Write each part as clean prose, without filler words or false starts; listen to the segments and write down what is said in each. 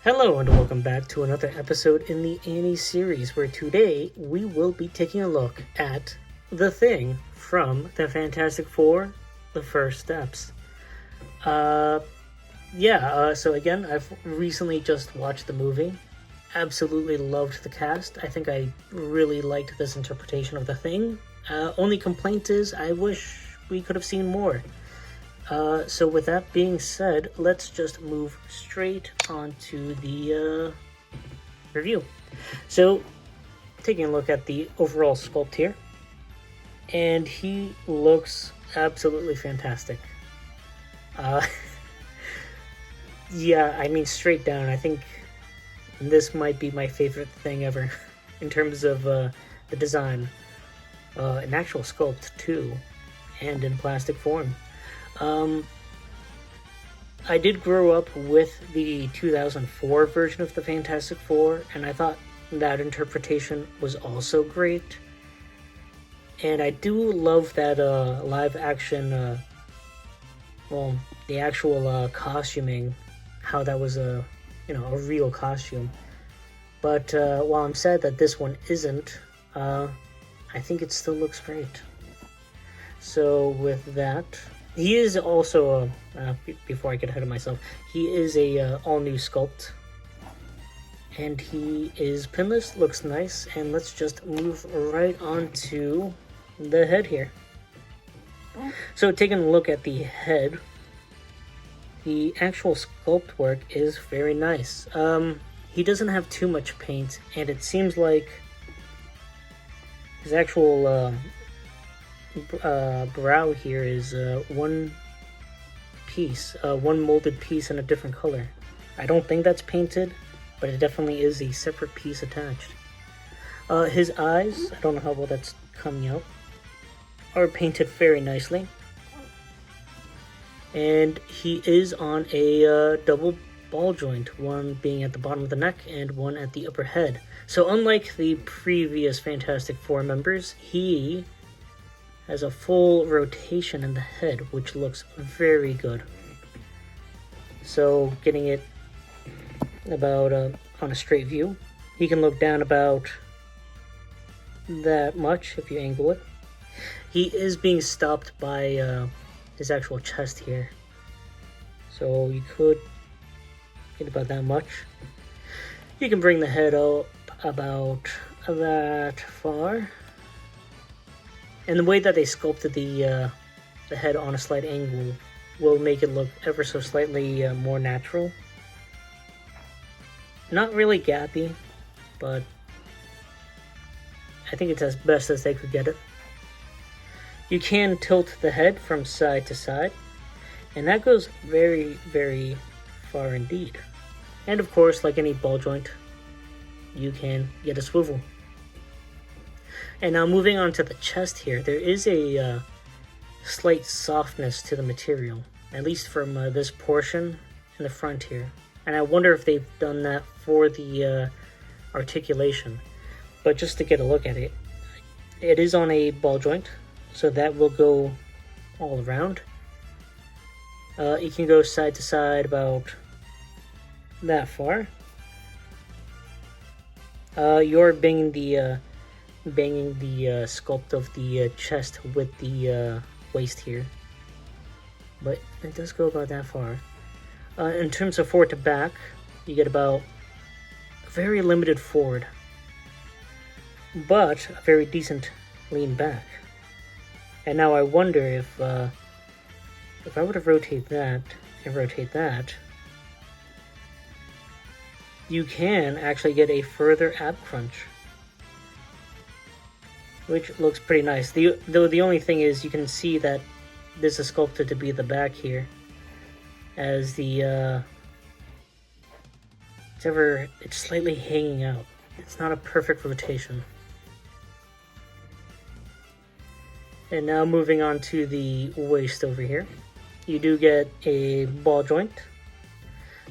Hello and welcome back to another episode in the A.N.I series, where today we will be taking a look at The Thing from the Fantastic Four, The First Steps. So again, I've recently just watched the movie. Absolutely loved the cast. I think I really liked this interpretation of The Thing. Only complaint is I wish we could have seen more. So with that being said, let's just move straight on to the review. So, taking a look at the overall sculpt here, and he looks absolutely fantastic. Straight down, I think this might be my favorite thing ever in terms of the design. An actual sculpt too, and in plastic form. I did grow up with the 2004 version of the Fantastic Four, and I thought that interpretation was also great. And I do love that live action, the actual costuming, how that was a real costume. But while I'm sad that this one isn't, I think it still looks great. So with that, he is also, before I get ahead of myself, he is a all-new sculpt. And he is pinless, looks nice, and let's just move right on to the head here. So taking a look at the head, the actual sculpt work is very nice. He doesn't have too much paint, and it seems like his actual brow here is one piece, one molded piece in a different color. I don't think that's painted, but it definitely is a separate piece attached. His eyes, I don't know how well that's coming out, are painted very nicely. And he is on a double ball joint, one being at the bottom of the neck and one at the upper head. So unlike the previous Fantastic Four members, he has a full rotation in the head, which looks very good. So getting it about on a straight view, he can look down about that much if you angle it. He is being stopped by his actual chest here, so you could get about that much. You can bring the head up about that far. And the way that they sculpted the head on a slight angle will make it look ever so slightly more natural. Not really gappy, but I think it's as best as they could get it. You can tilt the head from side to side, and that goes very, very far indeed. And of course, like any ball joint, you can get a swivel. And now moving on to the chest here, there is a slight softness to the material, at least from this portion in the front here. And I wonder if they've done that for the articulation. But just to get a look at it, it is on a ball joint, so that will go all around. You can go side to side about that far. You're banging the sculpt of the chest with the waist here, but it does go about that far. In terms of forward to back, you get about a very limited forward, but a very decent lean back. And now I wonder if I were to rotate that and rotate that, you can actually get a further ab crunch, which looks pretty nice. Though the only thing is, you can see that this is sculpted to be the back here, as the it's slightly hanging out. It's not a perfect rotation. And now moving on to the waist over here, you do get a ball joint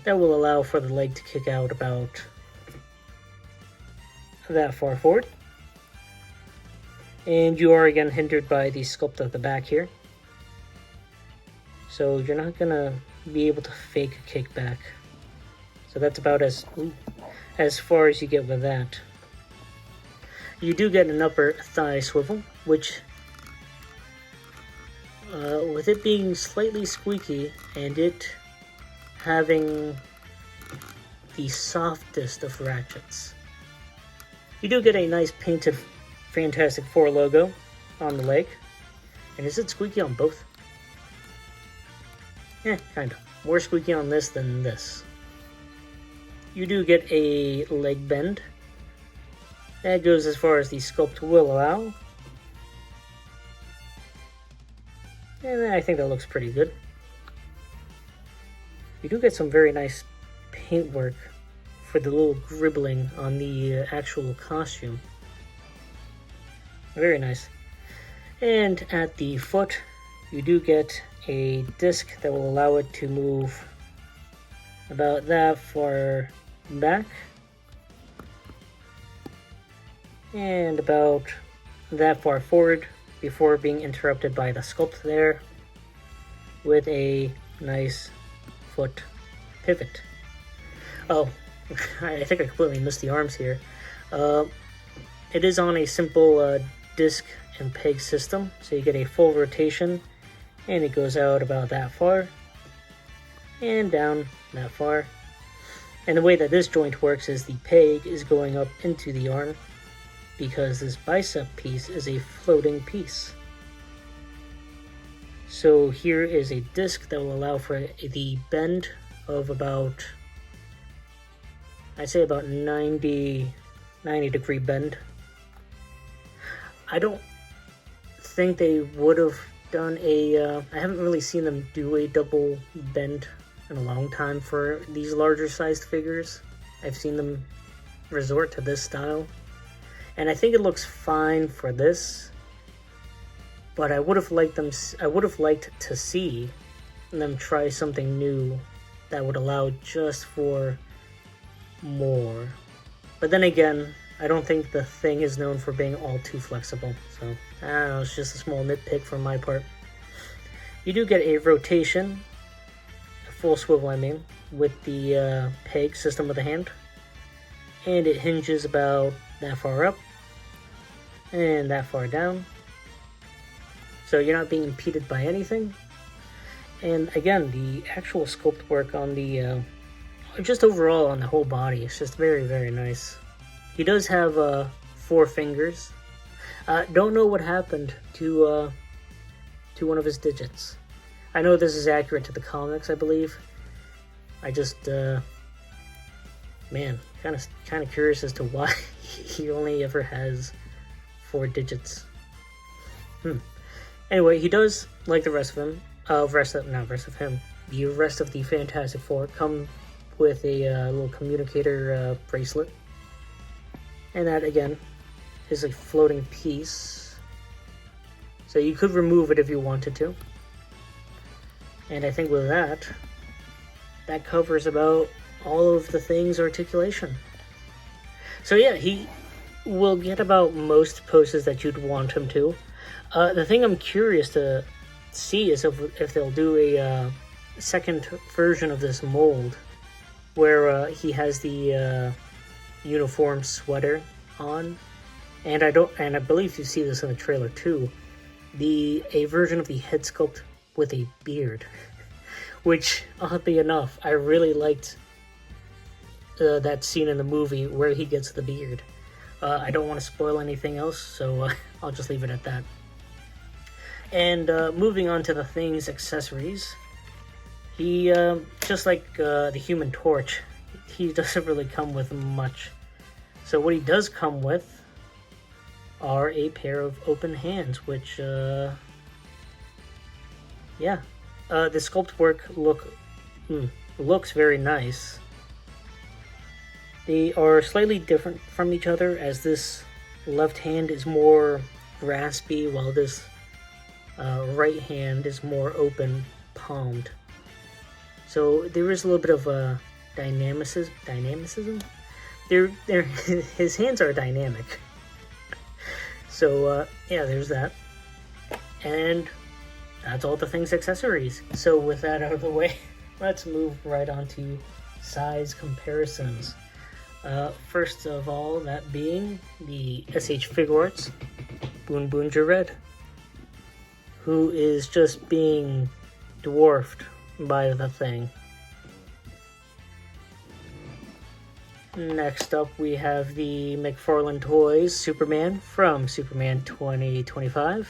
that will allow for the leg to kick out about that far forward. And you are again hindered by the sculpt of the back here. So you're not gonna be able to fake a kickback. So that's about as far as you get with that. You do get an upper thigh swivel, which, with it being slightly squeaky and it having the softest of ratchets, you do get a nice painted Fantastic Four logo on the leg. And is it squeaky on both? Yeah, kind of. More squeaky on this than this. You do get a leg bend. That goes as far as the sculpt will allow. And I think that looks pretty good. You do get some very nice paintwork for the little gribbling on the actual costume. Very nice. And at the foot, you do get a disc that will allow it to move about that far back and about that far forward before being interrupted by the sculpt there with a nice foot pivot. Oh, I think I completely missed the arms here. It is on a simple disc and peg system, so you get a full rotation and it goes out about that far and down that far. And the way that this joint works is the peg is going up into the arm because this bicep piece is a floating piece. So here is a disc that will allow for the bend of about, I'd say about 90 degree bend. I don't think they would have done I haven't really seen them do a double bend in a long time for these larger sized figures. I've seen them resort to this style, and I think it looks fine for this, but I would have liked to see them try something new that would allow just for more. But then again, I don't think the thing is known for being all too flexible, so I don't know, it's just a small nitpick from my part. You do get a rotation, a full swivel I mean, with the peg system of the hand, and it hinges about that far up and that far down, so you're not being impeded by anything. And again, the actual sculpt work on the just overall on the whole body is just very, very nice. He does have 4 fingers. Don't know what happened to one of his digits. I know this is accurate to the comics, I believe. I just man, kind of curious as to why he only ever has 4 digits. Anyway, he does, like the rest of him, the rest of the Fantastic Four come with a little communicator bracelet. And that, again, is a floating piece. So you could remove it if you wanted to. And I think with that covers about all of the thing's articulation. So yeah, he will get about most poses that you'd want him to. The thing I'm curious to see is if they'll do a second version of this mold where he has the uniform sweater on, and I believe you see this in the trailer too, a version of the head sculpt with a beard, which oddly enough I really liked that scene in the movie where he gets the beard. I don't want to spoil anything else, so I'll just leave it at that. And moving on to the Thing's accessories, he just like the Human Torch, he doesn't really come with much. So what he does come with are a pair of open hands, which, the sculpt work looks very nice. They are slightly different from each other, as this left hand is more raspy, while this right hand is more open palmed. So there is a little bit of dynamicism. His hands are dynamic. So yeah, there's that. And that's all the Thing's accessories. So with that out of the way, let's move right on to size comparisons. First of all, that being the SH Figuarts Boon Boonja Red, who is just being dwarfed by the thing. Next up, we have the McFarlane Toys Superman from Superman 2025.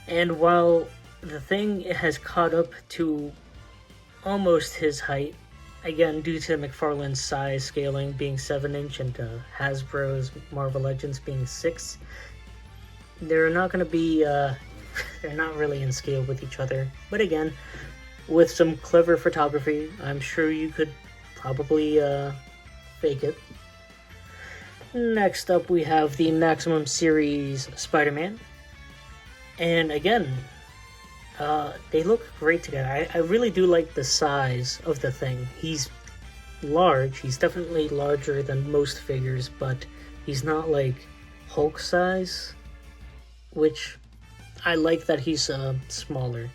And while the thing has caught up to almost his height, again, due to McFarlane's size scaling being 7-inch and Hasbro's Marvel Legends being 6, they're not going to be, they're not really in scale with each other. But again, with some clever photography, I'm sure you could probably fake it. Next up, we have the Maximum Series Spider-Man. And again, they look great together. I really do like the size of the thing. He's large. He's definitely larger than most figures, but he's not like Hulk size, which I like that he's smaller.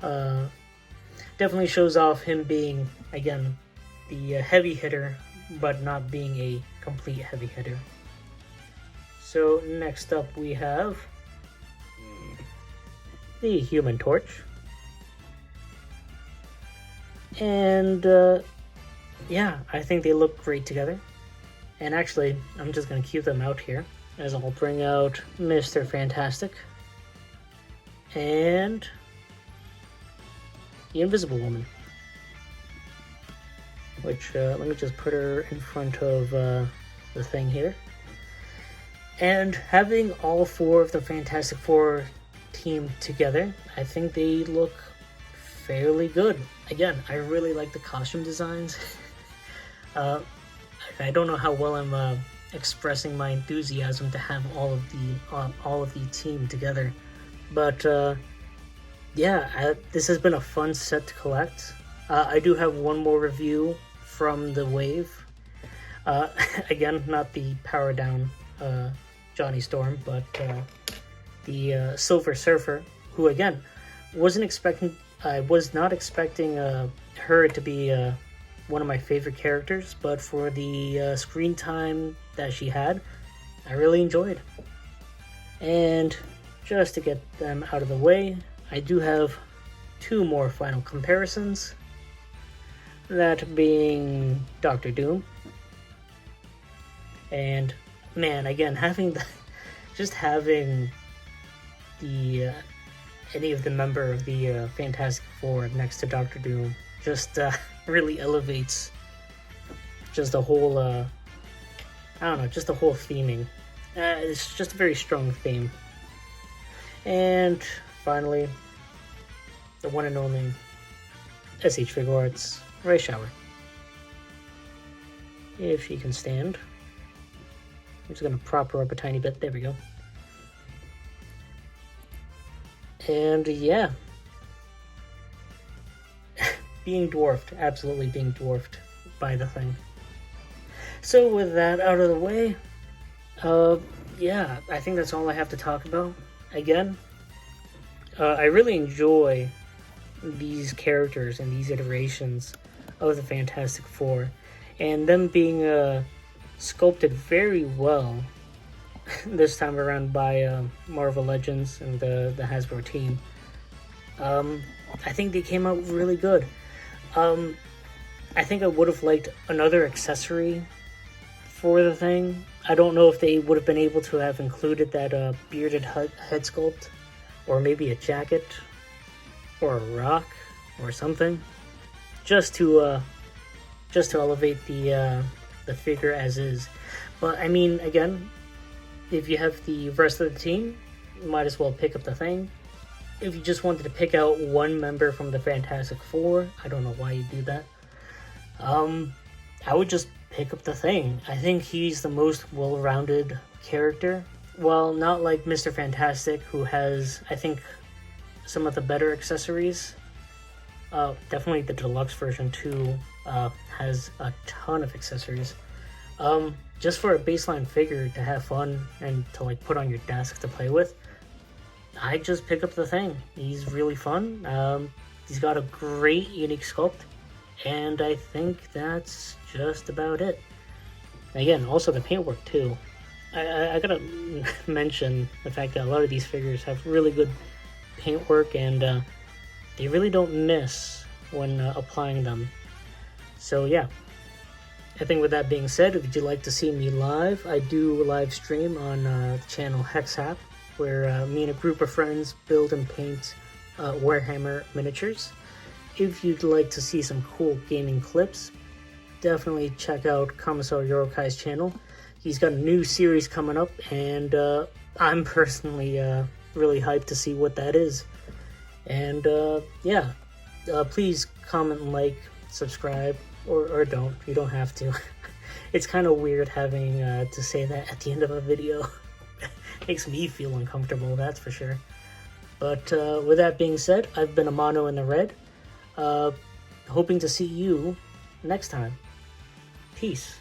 Definitely shows off him being, again, the heavy hitter, but not being a complete heavy hitter. So next up we have the Human Torch. And yeah, I think they look great together. And actually, I'm just going to keep them out here, as I'll bring out Mr. Fantastic and the Invisible Woman. Which, let me just put her in front of the thing here. And having all 4 of the Fantastic Four teamed together, I think they look fairly good. Again, I really like the costume designs. I don't know how well I'm expressing my enthusiasm to have all of the team together, but yeah, this has been a fun set to collect. I do have one more review from the wave. Again, not the Power Down Johnny Storm, but the Silver Surfer, who again I was not expecting her to be one of my favorite characters, but for the screen time that she had, I really enjoyed. And just to get them out of the way, I do have 2 more final comparisons. That being Doctor Doom. And man, again, having the any of the member of the Fantastic Four next to Doctor Doom just really elevates just the whole I don't know, just the whole theming. It's just a very strong theme. And finally, the one and only SH Figuarts Ray Shower. If she can stand. I'm just going to prop her up a tiny bit. There we go. And yeah. Being dwarfed. Absolutely being dwarfed by the thing. So with that out of the way, yeah, I think that's all I have to talk about. Again, I really enjoy these characters and these iterations of the Fantastic Four, and them being sculpted very well this time around by Marvel Legends and the Hasbro team. I think they came out really good. I think I would have liked another accessory for the thing. I don't know if they would have been able to have included that bearded head sculpt, or maybe a jacket, or a rock, or something, just to elevate the figure as is. But I mean, again, if you have the rest of the team, you might as well pick up the thing. If you just wanted to pick out one member from the Fantastic Four, I don't know why you do that. I would just pick up the thing. I think he's the most well-rounded character. Well, not like Mr. Fantastic, who has, I think, some of the better accessories. Definitely the deluxe version too has a ton of accessories. Just for a baseline figure to have fun and to like put on your desk to play with, I just pick up the thing. He's really fun. He's got a great unique sculpt, And I think that's just about it. Again, also the paintwork too. I gotta mention the fact that a lot of these figures have really good paintwork, and they really don't miss when applying them. So yeah, I think with that being said, if you'd like to see me live, I do live stream on the channel HexHap, where me and a group of friends build and paint Warhammer miniatures. If you'd like to see some cool gaming clips, definitely check out Commissar Yoraki's channel. He's got a new series coming up, and I'm personally really hyped to see what that is. And yeah, please comment, like, subscribe, or don't. You don't have to. It's kind of weird having to say that at the end of a video. Makes me feel uncomfortable, that's for sure. But with that being said, I've been Amano in the Red. Hoping to see you next time. Peace.